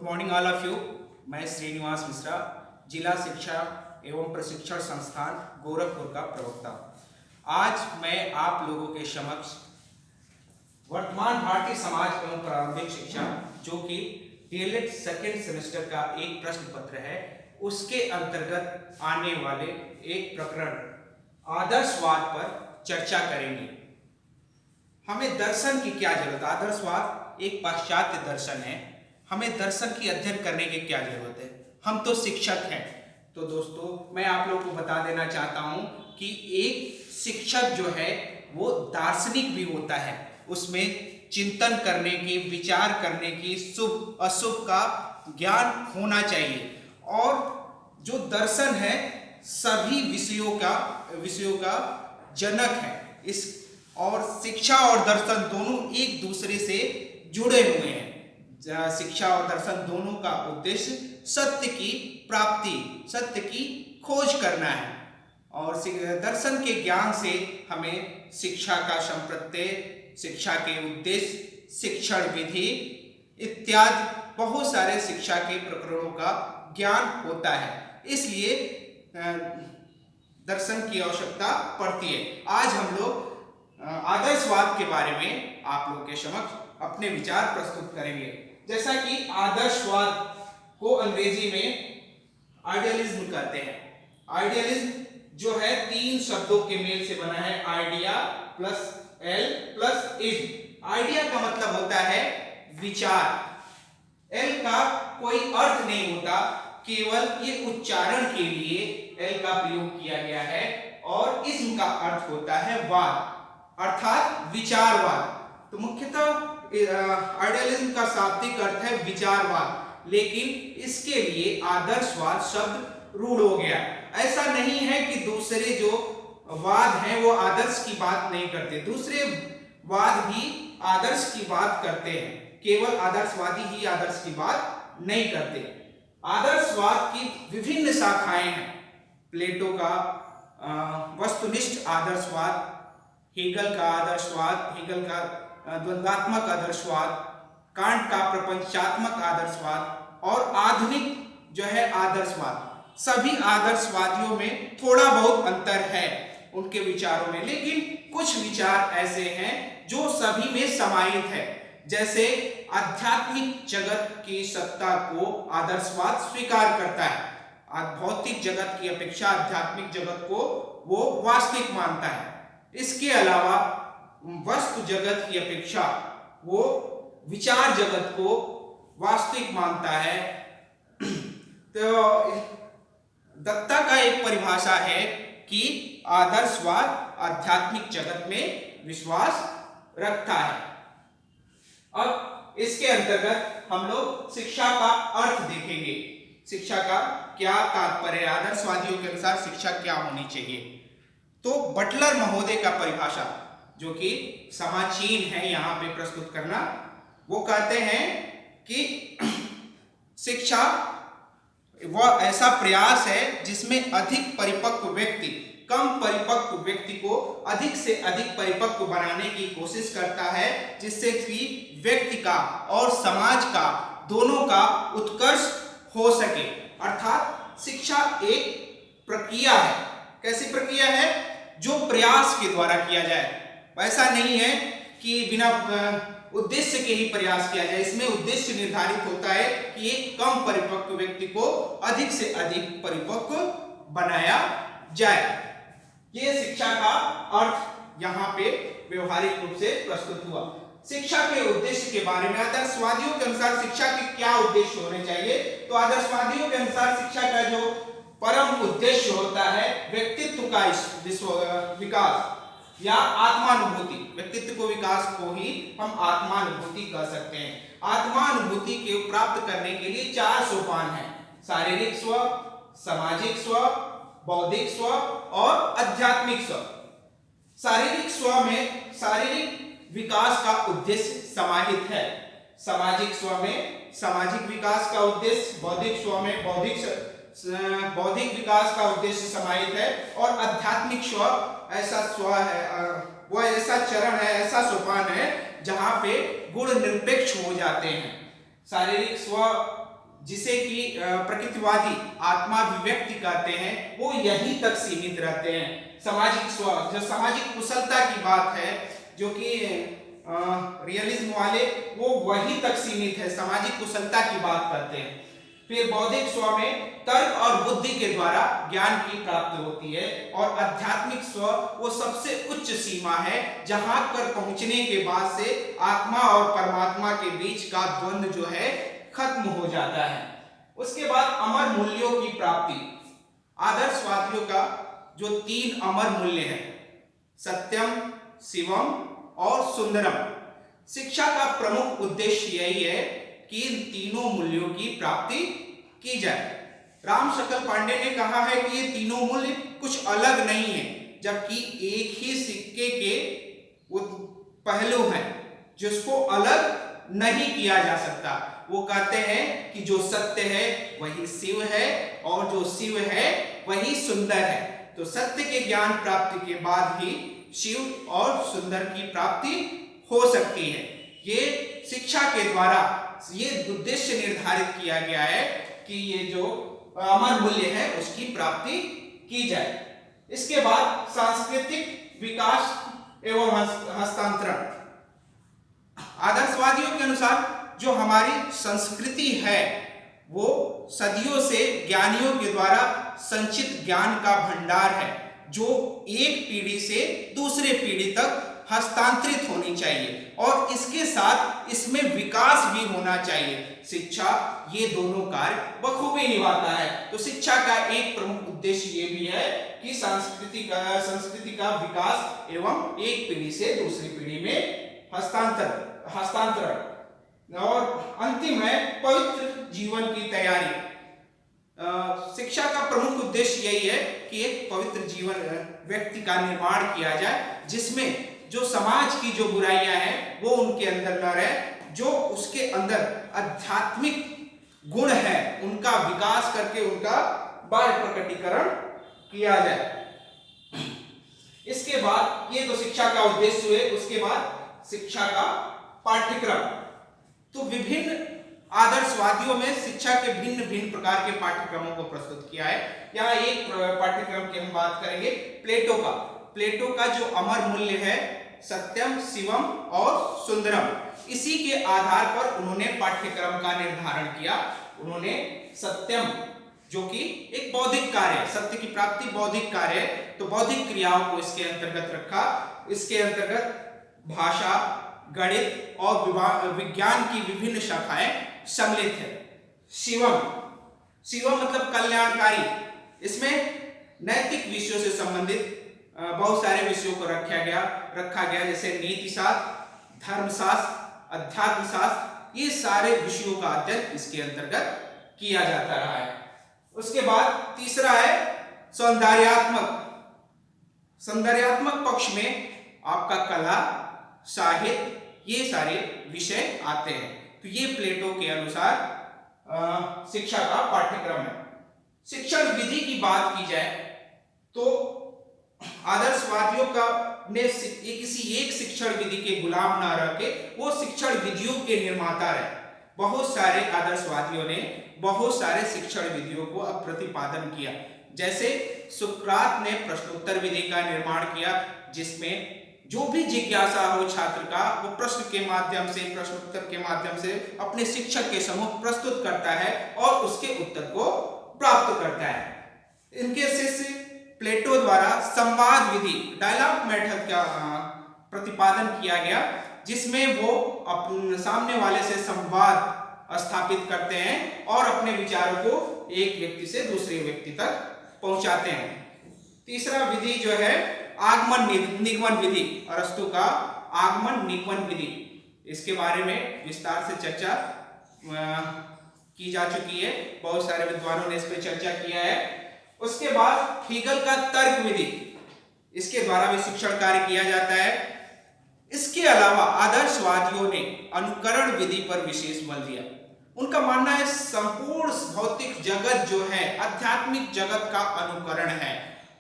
Good morning all of you. मैं श्रीनिवास मिश्रा, जिला शिक्षा एवं प्रशिक्षण संस्थान गोरखपुर का प्रवक्ता। आज मैं आप लोगों के समक्ष वर्तमान भारतीय समाज एवं प्रारंभिक शिक्षा जो कि डीएलएड सेकेंड सेमेस्टर का एक प्रश्न पत्र है, उसके अंतर्गत आने वाले एक प्रकरण आदर्शवाद पर चर्चा करेंगे। हमें दर्शन की क्या जरूरत है? आदर्शवाद एक पाश्चात्य दर्शन है। हमें दर्शन की अध्ययन करने की क्या जरूरत है? हम तो शिक्षक हैं। तो दोस्तों, मैं आप लोगों को बता देना चाहता हूं कि एक शिक्षक जो है वो दार्शनिक भी होता है। उसमें चिंतन करने की, विचार करने की, शुभ अशुभ का ज्ञान होना चाहिए। और जो दर्शन है सभी विषयों का जनक है। इस और शिक्षा और दर्शन दोनों एक दूसरे से जुड़े हुए हैं। शिक्षा और दर्शन दोनों का उद्देश्य सत्य की प्राप्ति, सत्य की खोज करना है। और दर्शन के ज्ञान से हमें शिक्षा का संप्रत्यय, शिक्षा के उद्देश्य, शिक्षण विधि इत्यादि बहुत सारे शिक्षा के प्रकरणों का ज्ञान होता है। इसलिए दर्शन की आवश्यकता पड़ती है। आज हम लोग आदर्शवाद के बारे में आप लोगों के समक्ष अपने विचार प्रस्तुत करेंगे। जैसा कि आदर्शवाद को अंग्रेजी में आइडियलिज्म कहते हैं। आइडियलिज्म जो है तीन शब्दों के मेल से बना है, idea plus L plus ism. Idea का मतलब होता है विचार। एल का कोई अर्थ नहीं होता, केवल ये उच्चारण के लिए एल का प्रयोग किया गया है। और इज्म का अर्थ होता है वाद, अर्थात विचारवाद। तो मुख्यतः आइडियलिज्म का शाब्दिक अर्थ है विचारवाद, लेकिन इसके लिए आदर्शवाद शब्द रूढ़ हो गया। ऐसा नहीं है कि दूसरे जो वाद हैं वो आदर्श की बात नहीं करते, दूसरे वाद भी आदर्श की बात करते हैं, केवल आदर्शवादी ही आदर्श की बात नहीं करते। आदर्शवाद की विभिन्न शाखाएं हैं। प्लेटो का वस्तुनिष्ठ आदर्शवाद, हेगल का आदर्शवाद, हेगल का द्वंद्वात्मक आदर्शवाद, कांट का प्रपंचात्मक आदर्शवाद और आधुनिक जो है आदर्शवाद। सभी आदर्शवादियों में थोड़ा बहुत अंतर है उनके विचारों में, लेकिन कुछ विचार ऐसे हैं जो सभी में समाहित है। जैसे आध्यात्मिक जगत की सत्ता को आदर्शवाद स्वीकार करता है। भौतिक जगत की अपेक्षा आध्यात्मिक जगत को वो वास्तविक मानता है। इसके अलावा वस्तु जगत की अपेक्षा वो विचार जगत को वास्तविक मानता है। तो दत्ता का एक परिभाषा है कि आदर्शवाद आध्यात्मिक जगत में विश्वास रखता है। अब इसके अंतर्गत हम लोग शिक्षा का अर्थ देखेंगे। शिक्षा का क्या तात्पर्य? आदर्शवादियों के अनुसार शिक्षा क्या होनी चाहिए? तो बटलर महोदय का परिभाषा, जो कि समाचीन है यहाँ पे प्रस्तुत करना, वो कहते हैं कि शिक्षा वह ऐसा प्रयास है जिसमें अधिक परिपक्व व्यक्ति कम परिपक्व व्यक्ति को अधिक से अधिक परिपक्व बनाने की कोशिश करता है, जिससे कि व्यक्ति का और समाज का दोनों का उत्कर्ष हो सके। अर्थात शिक्षा एक प्रक्रिया है। कैसी प्रक्रिया है? जो प्रयास के द्वारा किया जाए। ऐसा नहीं है कि बिना उद्देश्य के ही प्रयास किया जाए। इसमें उद्देश्य निर्धारित होता है कि एक कम परिपक्व व्यक्ति को अधिक से अधिक परिपक्व बनाया जाए। ये शिक्षा का अर्थ यहाँ पे व्यवहारिक रूप से प्रस्तुत हुआ। शिक्षा के उद्देश्य के बारे में आदर्शवादियों के अनुसार शिक्षा के क्या उद्देश्य होने चाहिए? तो आदर्शवादियों के अनुसार शिक्षा का जो परम उद्देश्य होता है व्यक्तित्व का विकास या आत्मानुभूति। व्यक्तित्व को विकास को ही हम आत्मानुभूति कह सकते हैं। आत्मानुभूति के प्राप्त करने के लिए 4 सोपान हैं: शारीरिक स्व, सामाजिक स्व, बौद्धिक स्व और आध्यात्मिक स्व। शारीरिक स्व में शारीरिक विकास का उद्देश्य समाहित है। सामाजिक स्व में सामाजिक विकास का उद्देश्य, बौद्धिक स्व में बौद्धिक विकास का उद्देश्य समाहित है। और आध्यात्मिक स्व ऐसा स्व है, वह ऐसा चरण है, ऐसा सोपान है जहां पे गुण निरपेक्ष हो जाते हैं। शारीरिक स्व जिसे कि प्रकृतिवादी आत्माभिव्यक्ति कहते हैं, वो यहीं तक सीमित रहते हैं। सामाजिक स्व, जो सामाजिक कुशलता की बात है, जो कि रियलिज्म वाले, वो वहीं तक सीमित है, सामाजिक कुशलता की बात करते हैं। फिर बौद्धिक स्व में तर्क और बुद्धि के द्वारा ज्ञान की प्राप्ति होती है, और आध्यात्मिक स्व वो सबसे उच्च सीमा है, जहां पर पहुंचने के बाद से आत्मा और परमात्मा के बीच का द्वंद्व जो है खत्म हो जाता है। उसके बाद अमर मूल्यों की प्राप्ति। आदर्शवादियों का जो 3 अमर मूल्य है, सत्यम, शिवम और सुंदरम। शिक्षा का प्रमुख उद्देश्य यही है कि इन तीनों मूल्यों की प्राप्ति की जाए। राम शकल पांडे ने कहा है कि ये तीनों मूल्य कुछ अलग नहीं है, जबकि एक ही सिक्के के पहलू हैं, जिसको अलग नहीं किया जा सकता। वो कहते हैं कि जो सत्य है वही शिव है, और जो शिव है वही सुंदर है। तो सत्य के ज्ञान प्राप्ति के बाद ही शिव और सुंदर की प्राप्ति हो सकती है। ये शिक्षा के द्वारा ये उद्देश्य निर्धारित किया गया है कि ये जो अमर मूल्य है उसकी प्राप्ति की जाए। इसके बाद सांस्कृतिक विकास एवं हस्तांतरण। आदर्शवादियों के अनुसार जो हमारी संस्कृति है वो सदियों से ज्ञानियों के द्वारा संचित ज्ञान का भंडार है, जो एक पीढ़ी से दूसरे पीढ़ी तक हस्तांतरित होनी चाहिए, और इसके साथ इसमें विकास भी होना चाहिए। शिक्षा ये दोनों कार्य बखूबी निभाता है। तो शिक्षा का एक प्रमुख उद्देश्य ये भी है कि संस्कृति का विकास एवं एक पीढ़ी से दूसरी पीढ़ी में हस्तांतरण। और अंतिम है पवित्र जीवन की तैयारी। शिक्षा का प्रमुख उद्देश्य यही है कि एक पवित्र जीवन व्यक्ति का निर्माण किया जाए, जिसमें जो समाज की जो बुराइयां हैं वो उनके अंदर न रहे, जो उसके अंदर आध्यात्मिक गुण है उनका विकास करके उनका बाह्य प्रकटीकरण किया जाए। इसके बाद ये तो शिक्षा का उद्देश्य हुए। उसके बाद शिक्षा का पाठ्यक्रम। तो विभिन्न आदर्शवादियों में शिक्षा के भिन्न भिन्न प्रकार के पाठ्यक्रमों को प्रस्तुत किया है। यहाँ एक पाठ्यक्रम की हम बात करेंगे प्लेटो का जो अमर मूल्य है सत्यम, शिवम और सुंदरम, इसी के आधार पर उन्होंने पाठ्यक्रम का निर्धारण किया। उन्होंने सत्यम जो कि एक बौद्धिक कार्य है, सत्य की प्राप्ति बौद्धिक कार्य है, तो बौद्धिक क्रियाओं को इसके अंतर्गत रखा। इसके अंतर्गत भाषा, गणित और विज्ञान की विभिन्न शाखाएं सम्मिलित है। शिवम मतलब कल्याणकारी। इसमें नैतिक विषयों से संबंधित बहुत सारे विषयों को रखा गया, जैसे नीति शास्त्र, धर्मशास्त्र, अध्यात्म शास्त्र, ये सारे विषयों का अध्ययन इसके अंतर्गत किया जाता रहा है। उसके बाद तीसरा है सौंदर्यात्मक पक्ष में आपका कला, साहित्य, ये सारे विषय आते हैं। तो ये प्लेटो के अनुसार शिक्षा का पाठ्यक्रम है। शिक्षण विधि की बात की जाए तो आदर्शवादियों का ने किसी एक शिक्षण विधि के गुलाम ना रह के वो शिक्षण विधियों के निर्माता रहे। बहुत सारे आदर्शवादियों ने बहुत सारे शिक्षण विधियों को अब प्रतिपादन किया। जैसे सुकरात ने प्रश्नोत्तर विधि का निर्माण किया, जिसमें जो भी जिज्ञासा हो छात्र का वो प्रश्नोत्तर के माध्यम से अपने शिक्षक के सम्मुख प्रस्तुत करता है और उसके उत्तर को प्राप्त करता है। इनके शिष्य प्लेटो द्वारा संवाद विधि, डायलॉग मेथड का प्रतिपादन किया गया, जिसमें वो अपने सामने वाले से संवाद स्थापित करते हैं और अपने विचारों को एक व्यक्ति से दूसरे व्यक्ति तक पहुंचाते हैं। तीसरा विधि जो है आगमन निगमन विधि, अरस्तु का आगमन निगमन विधि, इसके बारे में विस्तार से चर्चा की जा चुकी है। बहुत सारे विद्वानों ने इस पर चर्चा किया है। उसके बाद हीगल का तर्क विधि, इसके द्वारा भी शिक्षण कार्य किया जाता है। इसके अलावा आदर्शवादियों ने अनुकरण विधि पर विशेष बल दिया। उनका मानना है संपूर्ण भौतिक जगत जो है आध्यात्मिक जगत का अनुकरण है,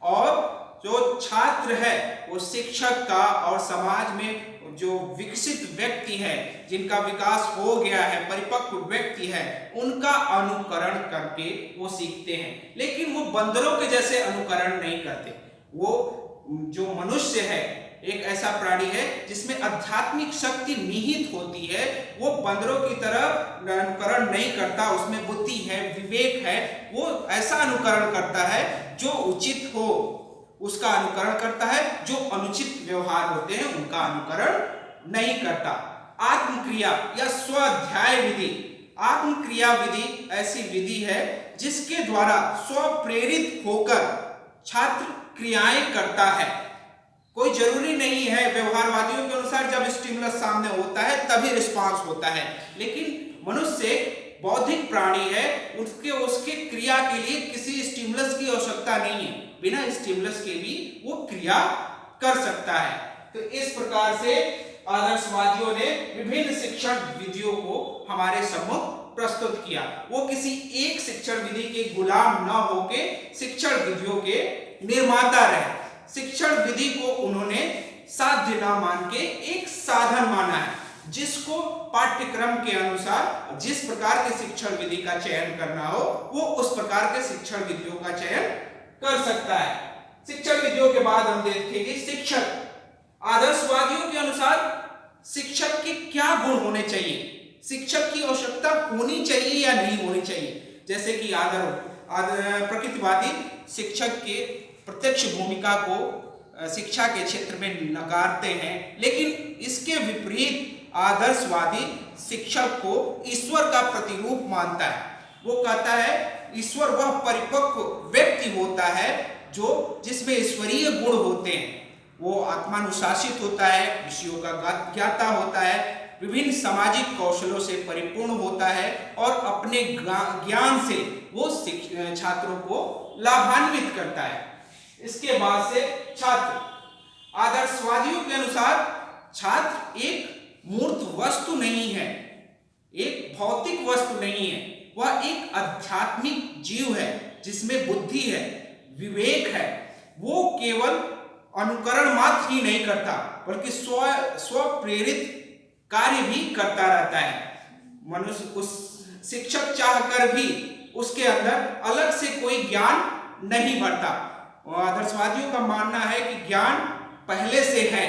और जो छात्र है वो शिक्षक का और समाज में जो विकसित व्यक्ति है, जिनका विकास हो गया है, परिपक्व व्यक्ति है, उनका अनुकरण करके वो सीखते हैं। लेकिन वो बंदरों के जैसे अनुकरण नहीं करते। वो जो मनुष्य है एक ऐसा प्राणी है जिसमें आध्यात्मिक शक्ति निहित होती है। वो बंदरों की तरह अनुकरण नहीं करता, उसमें बुद्धि है, विवेक है। वो ऐसा अनुकरण करता है जो उचित हो उसका अनुकरण करता है, जो अनुचित व्यवहार होते हैं उनका अनुकरण नहीं करता। आत्मक्रिया या स्वाध्याय विधि। आत्मक्रिया विधि ऐसी विधि है जिसके द्वारा स्वप्रेरित होकर छात्र क्रियाएं करता है। कोई जरूरी नहीं है, व्यवहारवादियों के अनुसार जब स्टिमुलस सामने होता है तभी रिस्पांस होता है, लेकिन मनुष्य बौद्धिक प्राणी है, उसके क्रिया के लिए किसी स्टिमुलस की आवश्यकता नहीं है। बिना स्टिमुलस के भी वो क्रिया कर सकता है। तो इस प्रकार से आदर्शवादियों ने विभिन्न शिक्षण विधियों को हमारे सम्मुख प्रस्तुत किया। वो किसी एक शिक्षण विधि के गुलाम न होके शिक्षण विधियों के निर्माता रहे। शिक्षण विधि को उन्होंने साध्य न मान के एक साधन माना है, जिसको पाठ्यक्रम के अनुसार जिस प्रकार के शिक्षण विधि का चयन करना हो वो उस प्रकार के शिक्षण विधियों का चयन कर सकता है। शिक्षण विधियों के बाद हम देखेंगे शिक्षक। आदर्शवादियों के अनुसार शिक्षक के क्या गुण होने चाहिए, शिक्षक की आवश्यकता होनी चाहिए या नहीं होनी चाहिए। जैसे कि प्रकृतिवादी शिक्षक के प्रत्यक्ष भूमिका को शिक्षा के क्षेत्र में नकारते हैं, लेकिन इसके विपरीत आदर्शवादी शिक्षक को ईश्वर का प्रतिरूप मानता है। वो कहता है ईश्वर वह परिपक्व व्यक्ति होता है जिसमें ईश्वरीय गुण होते हैं। वो आत्मानुशासित होता है, विषयों का ज्ञाता होता है, विभिन्न सामाजिक कौशलों से परिपूर्ण होता है और अपने ज्ञान से वो छात्रों को लाभान्वित करता है। इसके बाद से छात्र। आदर्शवादियों के अनुसार छात्र एक मूर्त वस्तु नहीं है, एक भौतिक वस्तु नहीं है, वह एक आध्यात्मिक जीव है जिसमें बुद्धि है, विवेक है। वो केवल अनुकरण मात्र ही नहीं करता बल्कि स्वप्रेरित कार्य भी करता रहता है। मनुष्य उस शिक्षक चाहकर भी उसके अंदर अलग से कोई ज्ञान नहीं बढ़ता। आदर्शवादियों का मानना है कि ज्ञान पहले से है।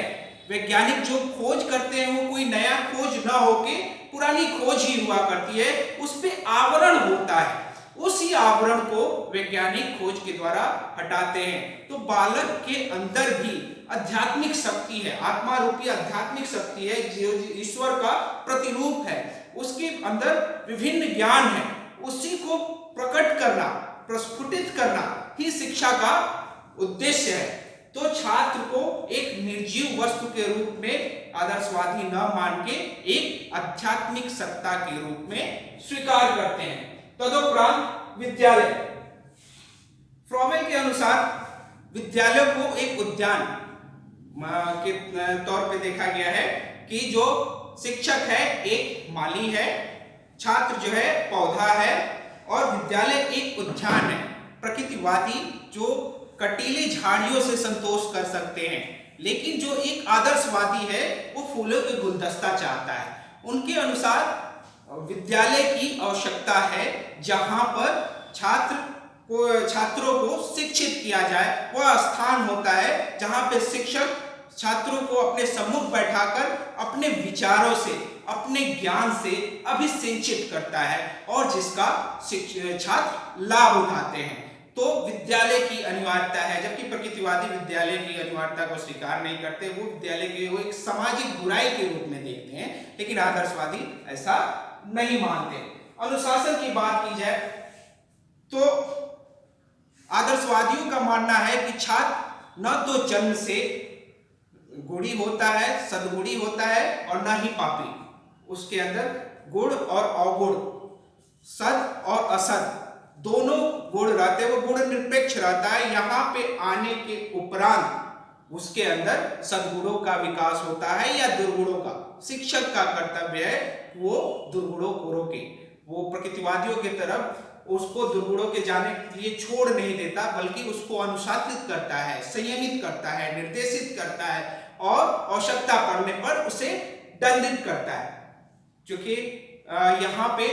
वैज्ञानिक जो खोज करते हैं वो कोई नया खोज न होके पुरानी खोज ही हुआ करती है, उस पे आवरण होता है, उसी आवरण को वैज्ञानिक खोज के द्वारा हटाते हैं। तो बालक के अंदर भी आध्यात्मिक शक्ति है, आत्मा रूपी आध्यात्मिक शक्ति है जो ईश्वर का प्रतिरूप है। उसके अंदर विभिन्न ज्ञान है, उसी को प्रकट करना, प्रस्फुटित करना ही शिक्षा का उद्देश्य है। तो छात्र को एक निर्जीव वस्तु के रूप में आदर्शवादी न मान के एक आध्यात्मिक सत्ता के रूप में स्वीकार करते हैं। तदुपरांत विद्यालय। फ्रॉमेल के अनुसार विद्यालय को एक उद्यान के तौर पे देखा गया है कि जो शिक्षक है एक माली है, छात्र जो है पौधा है और विद्यालय एक उद्यान है। प्रकृतिवादी जो कटीले झाड़ियों से संतोष कर सकते हैं, लेकिन जो एक आदर्शवादी है वो फूलों के गुलदस्ता चाहता है। उनके अनुसार विद्यालय की आवश्यकता है जहां पर छात्रों को शिक्षित किया जाए। वह स्थान होता है जहां पे शिक्षक छात्रों को अपने सम्मुख बैठाकर अपने विचारों से, अपने ज्ञान से अभिसिंचित करता है और जिसका छात्र लाभ उठाते हैं। तो विद्यालय की अनिवार्यता है, जबकि प्रकृतिवादी विद्यालय की अनिवार्यता को स्वीकार नहीं करते। वो विद्यालय के वो एक सामाजिक बुराई के रूप में देखते हैं, लेकिन आदर्शवादी ऐसा नहीं मानते। अनुशासन की बात की जाए तो आदर्शवादियों का मानना है कि छात्र न तो जन्म से गुणी होता है, सद्गुणी होता है और न ही पापी। उसके अंदर गुण और अवगुण, सद और असद दोनों गुण रहते हैं। वो गुण निरपेक्ष रहता है। यहाँ पे आने के उपरांत उसके अंदर सद्गुणों का विकास होता है या दुर्गुणों का। शिक्षक का कर्तव्य है वो दुर्गुणों को रोके। वो प्रकृतिवादियों की तरफ उसको दुर्गुणों के जाने के लिए छोड़ नहीं देता, बल्कि उसको अनुशासित करता है, संयमित करता है, निर्देशित करता है। और आवश्यकता पड़ने पर उसे दंडित करता है। क्योंकि यहाँ पे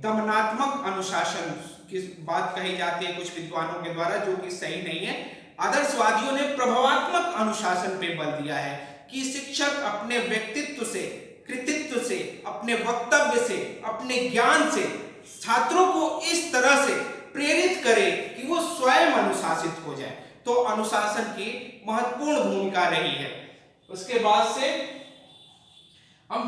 दमनात्मक अनुशासन की बात कही जाती है कुछ विद्वानों के द्वारा, जो कि सही नहीं है। आदर्शवादियों ने प्रभावात्मक अनुशासन पे बल दिया है कि शिक्षक अपने व्यक्तित्व से, कृतित्व से, अपने वक्तव्य से, अपने ज्ञान से छात्रों को इस तरह से प्रेरित करे कि वो स्वयं अनुशासित हो जाए। तो अनुशासन की महत्वपूर्ण भूमिका रही है। उसके बाद से हम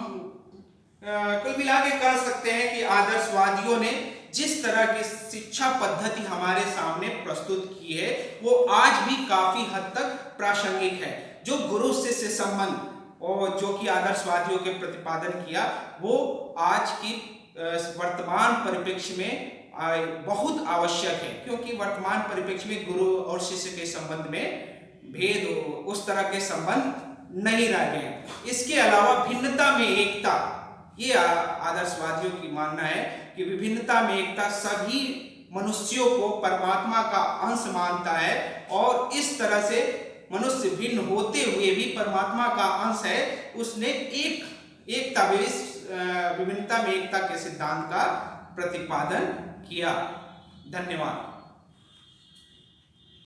कुल मिला के कह सकते हैं कि आदर्शवादियों ने जिस तरह की शिक्षा पद्धति हमारे सामने प्रस्तुत की है वो आज भी काफी हद तक प्रासंगिक है। जो गुरु शिष्य संबंध और जो कि आदर्शवादियों के प्रतिपादन किया, वो आज की वर्तमान परिप्रेक्ष्य में बहुत आवश्यक है। क्योंकि वर्तमान परिप्रेक्ष्य में गुरु और शिष्य के संबंध में भेद, उस तरह के संबंध नहीं रह गए। इसके अलावा भिन्नता में एकता, ये आदर्शवादियों की मानना है कि विभिन्नता में एकता सभी मनुष्यों को परमात्मा का अंश मानता है और इस तरह से मनुष्य भिन्न होते हुए भी परमात्मा का अंश है। उसने एकता विभिन्नता में एकता के सिद्धांत का प्रतिपादन किया। धन्यवाद।